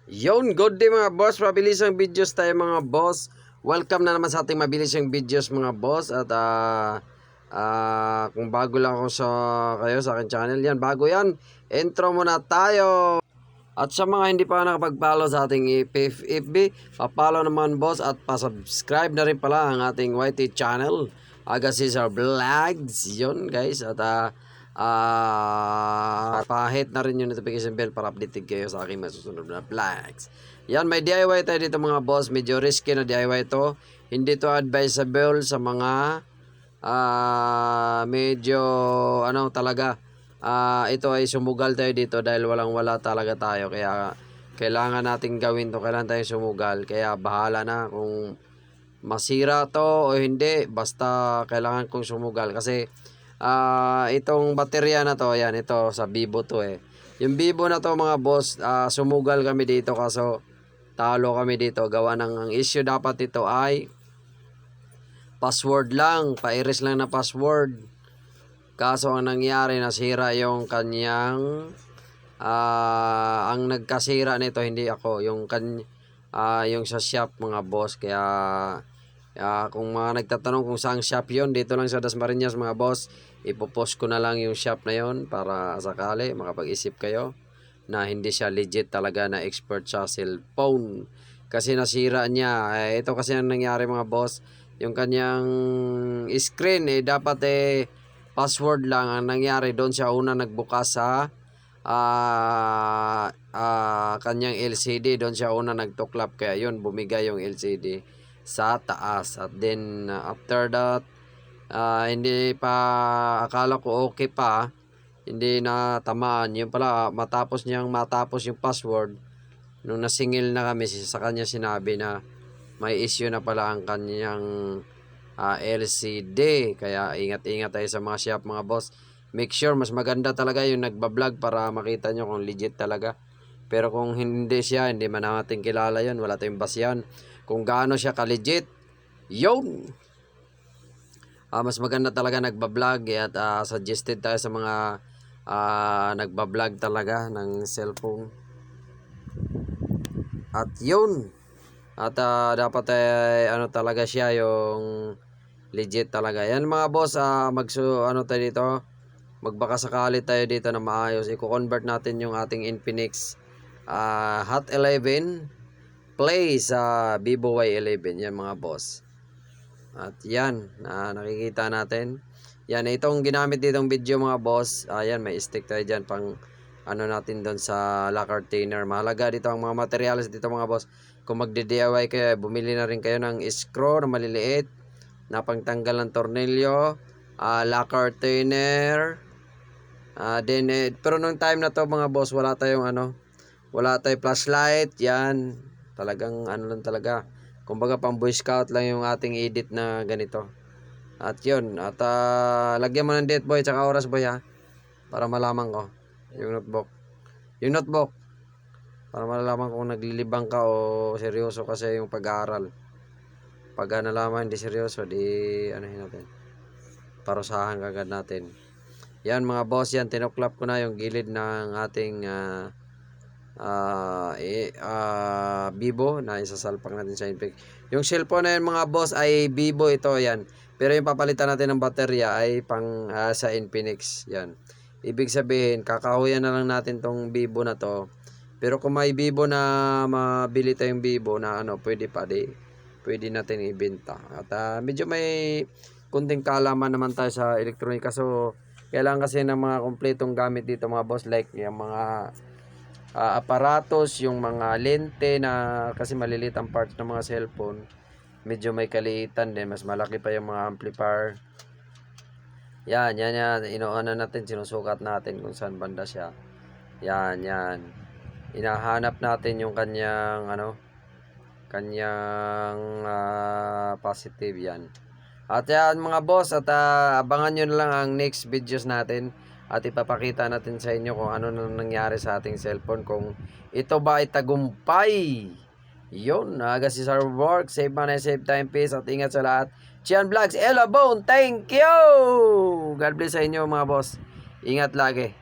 Good day mga boss, mabilisang videos tayo mga boss. Welcome na naman sa ating mabilisang videos mga boss. At kung bago lang ako kayo sa aking channel, yan, bago yan, intro muna tayo. At sa mga hindi pa nakapag-follow sa ating FB, pa-follow naman boss at pa-subscribe na rin pala ang ating YT channel, Aga Cesar Vlogs, yun guys. At pa-hit na rin yung notification bell para updated kayo sa aking masusunod na vlogs. Yan, may DIY tayo dito mga boss. Medyo risky na DIY to. Hindi to advisable sa mga medyo talaga. Ito ay sumugal tayo dito dahil walang-wala talaga tayo. Kaya kailangan natin gawin to. Kailangan tayo sumugal. Kaya bahala na kung masira to o hindi. Basta kailangan kong sumugal. Kasi itong baterya na to, yan, ito sa Vivo to eh. Yung Vivo na to mga boss, sumugal kami dito kaso talo kami dito. Gawa ng ang issue dapat ito ay password lang, pa-erase lang na password. Kaso ang nangyari, nasira yung kanyang ang nagkasira nito hindi ako, yung sa shop mga boss. Kaya kung mga nagtatanong kung saan shop yon, dito lang sa Dasmariñas mga boss. Ipopost ko na lang yung shop na yon para sakali makapag-isip kayo na hindi siya legit talaga na expert sa cellphone. Kasi nasira niya. Ito kasi ang nangyari mga boss. Yung kanyang screen dapat password lang. Ang nangyari doon siya una nagbukas sa kanyang LCD. Doon siya una nagtuklap. Kaya yun, bumigay yung LCD sa taas. At then after that, hindi pa, akala ko okay pa, hindi na tamaan. Yung pala, matapos yung password, nung nasingil na kami, sa kanya sinabi na may issue na pala ang kanyang LCD. Kaya ingat-ingat tayo sa mga shop mga boss. Make sure mas maganda talaga yung nagbablog para makita nyo kung legit talaga. Pero kung hindi siya, hindi man natin kilala yun, wala tayong basyan kung gaano siya ka-legit. Yun! Mas maganda talaga nagbablog at suggested tayo sa mga nagbablog talaga ng cellphone. At yun. At dapat talaga siya yung legit talaga. Yan mga boss, tayo dito. Magbaka sakali tayo dito na maayos. I-convert natin yung ating Infinix Hot 11 Play sa Vivo Y11. Yan mga boss. At yan, nakikita natin. Yan, itong ginamit ditong video mga boss. Yan, may stick tayo dyan pang natin doon sa lacquer thinner. Mahalaga dito ang mga materials dito mga boss. Kung magde-DIY kayo, bumili na rin kayo ng screw na maliliit na pangtanggal ng tornilyo, lacquer thinner. Pero nung time na to mga boss, wala tayong flashlight. Yan, talagang lang talaga. Kumbaga pang Boy Scout lang yung ating edit na ganito. At yun, at lagyan mo ng date boy tsaka oras boy ha, para malaman ko yung notebook para malaman kung naglilibang ka o seryoso kasi yung pag-aaral. Pag nalaman hindi seryoso, di natin, parusahan kagad natin. Yan mga boss, yan tinuklap ko na yung gilid ng ating Vivo na isasalpak natin sa Infinix. Yung cellphone na yan mga boss ay Vivo ito, yan. Pero yung papalitan natin ng baterya ay pang sa Infinix, yan. Ibig sabihin, kakahuyan na lang natin tong Vivo na to. Pero kung may Vivo na mabili tayong Vivo na pwede natin ibenta. At medyo may kunting kaalaman naman tayo sa elektronika. So, kailangan kasi ng mga kompletong gamit dito mga boss, like yung mga aparatos, yung mga lente na kasi maliliit ang parts ng mga cellphone. Medyo may kaliitan din, mas malaki pa yung mga amplifier. Yan. Inoona natin, sinusukat natin kung saan banda siya. Yan. Inahanap natin yung kanyang positive yan. At yan mga boss, at abangan nyo na lang ang next videos natin. At ipapakita natin sa inyo kung ano nang nangyari sa ating cellphone. Kung ito ba ay tagumpay. Yun, Aga Cesar Work. Save money, save time, peace. At ingat sa lahat. Chian Vlogs, Ella Bone, thank you! God bless sa inyo mga boss. Ingat lagi.